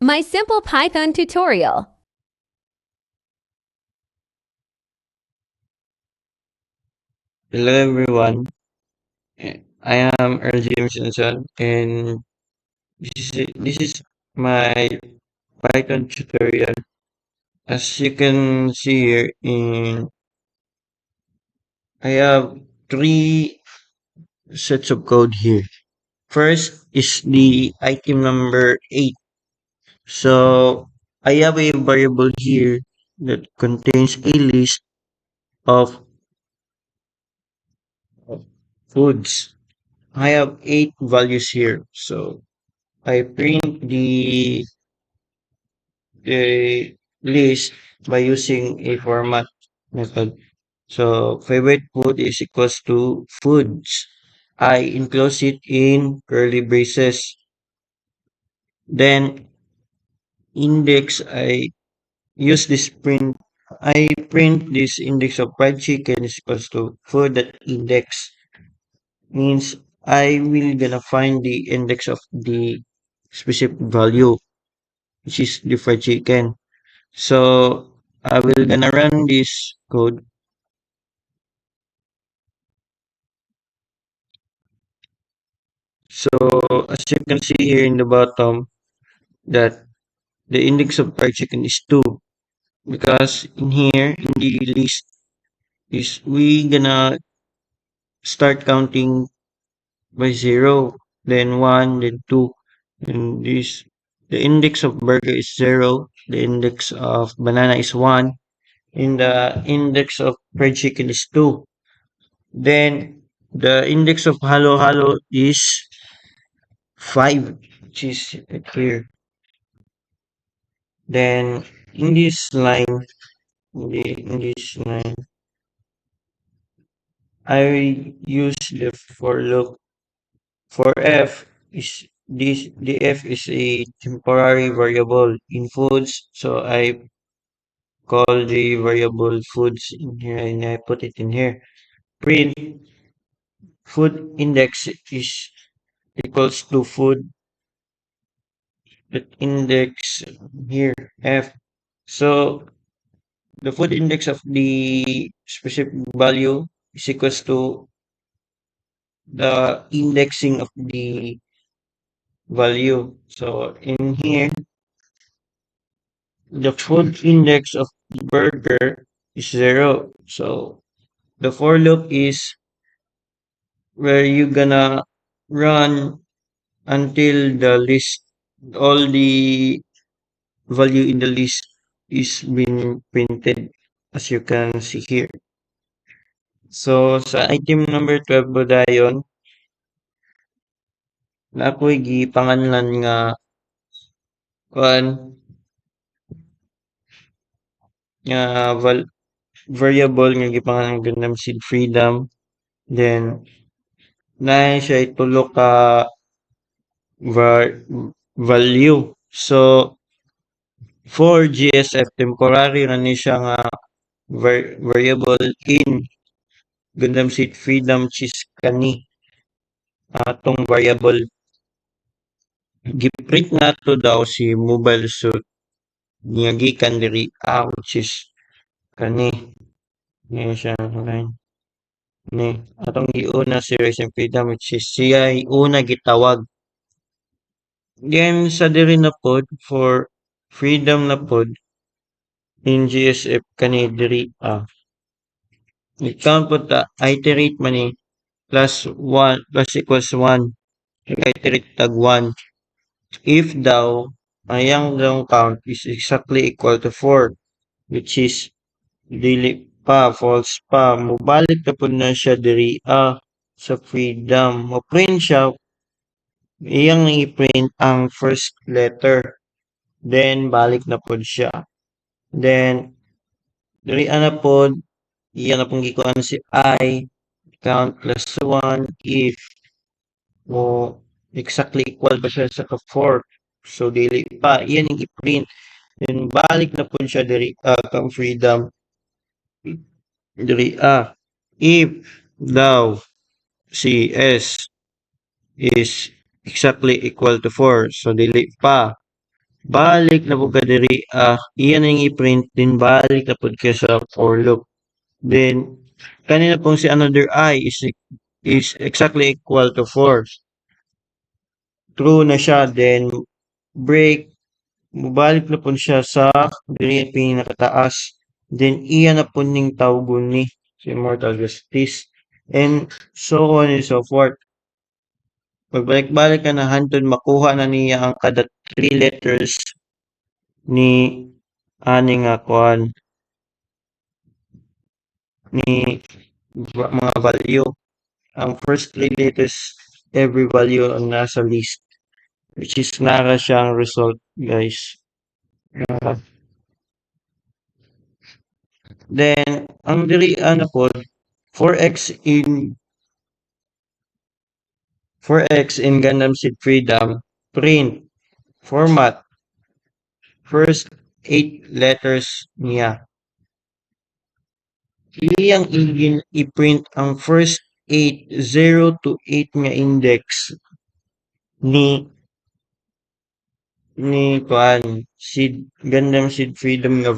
My Simple Python tutorial. Hello everyone, I am Earl James Johnson and this is my Python tutorial. As you can see here, I have three sets of code here. First is the item number 8. So I have a variable here that contains a list of of foods. I have 8 values here. So I print the list by using a format method. So favorite food is equals to foods. I enclose it in curly braces. Then index I use this print. I print this index of fried chicken is equals to food that index means I will gonna find the index of the specific value, which is the fried chicken. So I will gonna run this code. So as you can see here in the bottom that the index of fried chicken is 2 because in here in the list is we gonna start counting by 0, then 1, then 2. And this the index of burger is 0, the index of banana is 1, and the index of fried chicken is 2. Then the index of halo halo is 5, which is here. Then in this line, in this line, I use the for loop. For f is the f is a temporary variable in foods, so I call the variable foods in here and I put it in here. Print food index is equals to food that index here f. So the food index of the specific value is equals to the indexing of the value. So in here, the food index of the burger is 0. So the for loop is where you gonna run until the list, all the value in the list is being printed as you can see here. So sa item number 12 po dayon, na ako'y gipanganlan nga kuan nga variable nga gipangalan Gundam Seed Freedom. Then naay siya tulo ka var value. So for GSF temporary ra ni siya nga variable in Gundam Seed Freedom which kani atong variable giprint nato daw si mobile suit nga gikan diri which is kani ni siya line ni atong giuna si Rise and Freedom which is siya ay una gitawag. Then sa diri na pod for freedom na pod in GSF kani diri i-count po ta iterate man ni plus 1 plus equals 1 iterate tag 1 if daw ayang daw count is exactly equal to 4 which is dili pa false pa mobalik na pud na siya diri sa freedom mo print siya iyang i-print ang first letter then balik na pod siya then diri na pod iya na pong gikuan si I count plus 1 if mo exactly equal ba siya sa ka-4 so dili pa iyan yung i-print then balik na pud siya diri kang freedom diri if daw si S is exactly equal to 4 so dili pa balik na po ka diri, iyan ang i-print, then balik na po ka sa for loop. Then, kanina pong si another I is exactly equal to 4. True na siya, then break, mubalik na po siya sa diri pinakataas. Then, iyan na po ning tawgon ni si Immortal Justice. And so on and so forth. Pagbalik-balik ka na hantod makuha na niya ang kada 3 letters ni ani nga kuan ni mga value. Ang first 3 letters every value ang nasa list, which is nara siyang result, guys. Then ang diri ano pod 4x in Gundam Seed Freedom print format first 8 letters niya. Iyang i-print ang first 8, 0 to 8 nga index ni kuan seed Gundam Seed Freedom nga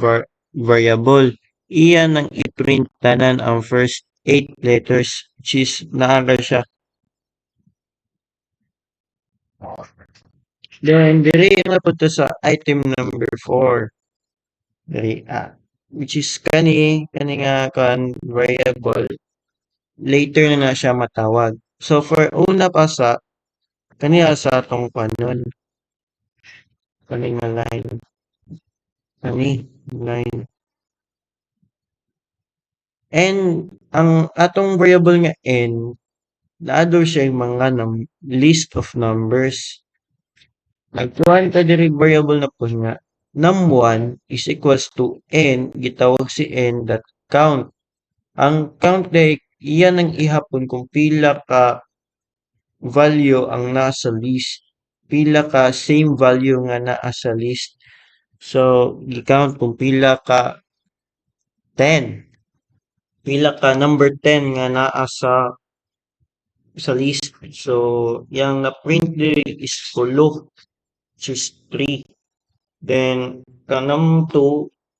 variable. Iyan ang i-print tanan ang first 8 letters, which is naara siya. Then diri na punta sa item number 4. Diri which is kani nga kan variable, later na siya matawag. So for una pa sa kani sa atong panon kani nga line and ang atong variable nga n naado siya yung mga list of numbers. Nagkuhan ka diri variable na po nga num1 is equals to n, gitawag si n dot count. Ang count day iyan ang ihapon kung pila ka value ang nasa list, pila ka same value nga naa sa list. So gi-count kung pila ka 10, pila ka number 10 nga naa sa list. So yang na print diri is kulo, which is 3. Then kanum2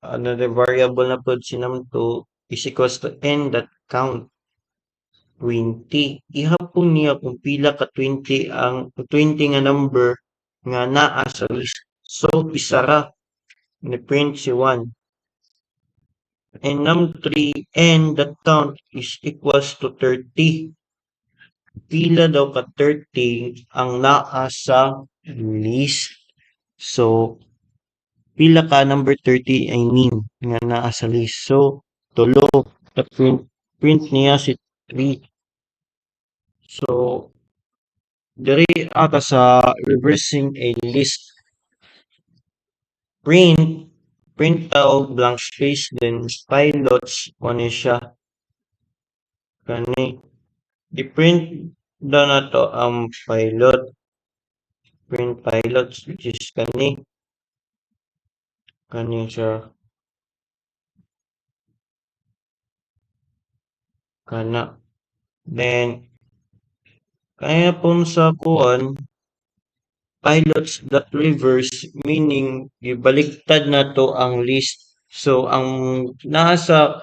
another variable na pod si num2 is equals to n dot count 20. Ihapon niya kung pila ka 20 ang 20 nga number nga naa sa list. So pisara ni print si 1. And num3 n dot count is equals to 30. Pila daw ka 30 ang naa sa list. So pila ka number 30 I mean nga naa sa list. So tulo na print niya si 3. So diri ata sa reversing a list, print tao blank space, then pilots ano siya kani i-print daw na to ang print pilots, which is kani siya kana. Then kaya pun sa kuan pilots that reverse, meaning gibaliktad na to ang list. So ang nasa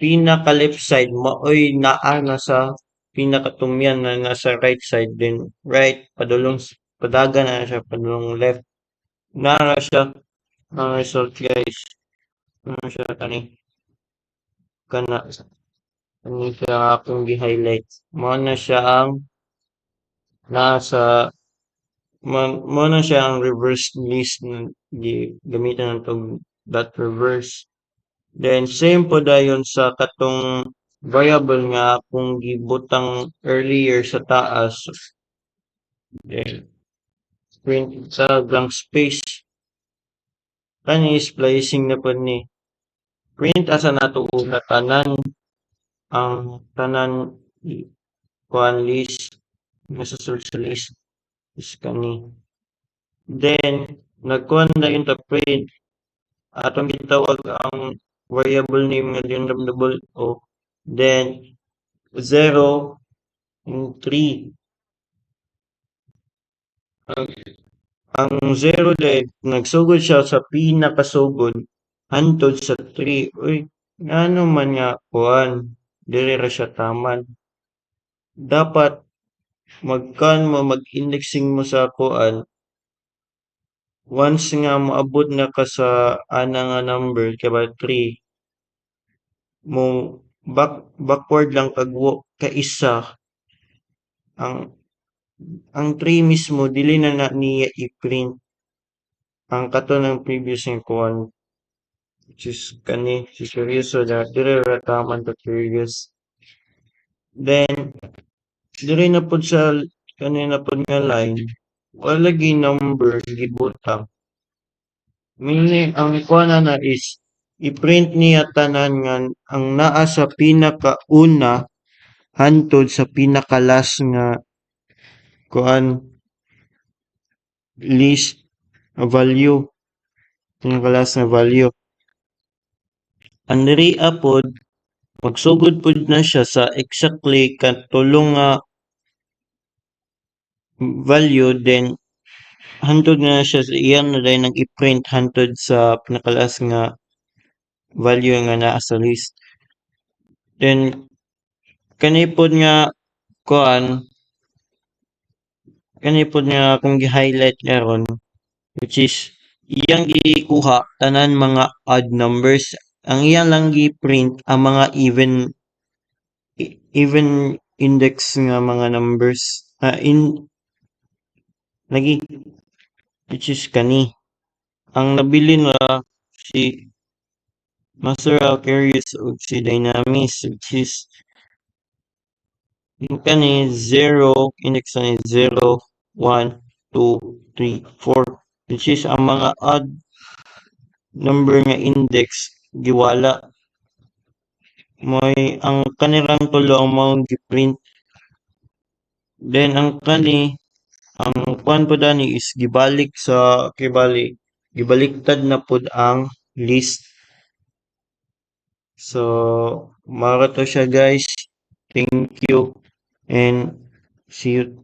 pinaka left side maoy naa na sa pinakatumyan na nasa right side, then right padulong padaga na siya padulong left, nara siya ang result, guys. Ano siya kana siya akong gi-highlight, mao na siya ang nasa mo na siya ang reverse list na gamitan natong dot reverse. Then same po dayon sa katong variable nga kung gibutang earlier sa taas, then print sa blank space kani splicing na pod ni print asa nato una tanan ang tanan kuan list nasa source list is kani. Then nagkuhan na interpret atong gitawag ang variable name nga double o, then 0 and 3 Ang 0 dahil nagsugod siya sa pinakasugod hantod sa 3. Uy, ano man nga kuan, dili ra siya taman. Dapat magkan mo mag-indexing mo sa kuan once nga moabot na ka sa ana nga number kay ba 3 mo backward lang kag ka isa ang 3 mismo dili na niya i-print ang kato ng previous nga kuan which is kani si seryoso na dili ra taman to curious. Then diri na pud sa kanina pud nga line wala lagi number gibutang. Meaning ang kuana na is i-print niya tanan nga ang naa sa pinakauna hantod sa pinaka-last nga kuan list value, pinaka-last nga value. Ang diriha pod magsugod pod na siya sa exactly katulong nga value then hantod na siya sa iyang na dahil nang i-print hantod sa pinaka-last nga value nga naa sa list. Then kani pod nga kuan kani pod nga akong gi-highlight karon which is iyang gikuha tanan mga odd numbers. Ang iyang lang gi-print ang mga even index nga mga numbers. Lagi which is kani. Ang nabili na si Master Alcarius ug si Dynamis which is yung kani 0, index na ni 0, 1, 2, 3, 4 which is ang mga odd number nga index giwala may ang kanirang tulo ang maong gi-print. Then ang kani ang kuan po dani is gibalik sa gibaliktad na pud ang list. So mao to siya guys. Thank you and see you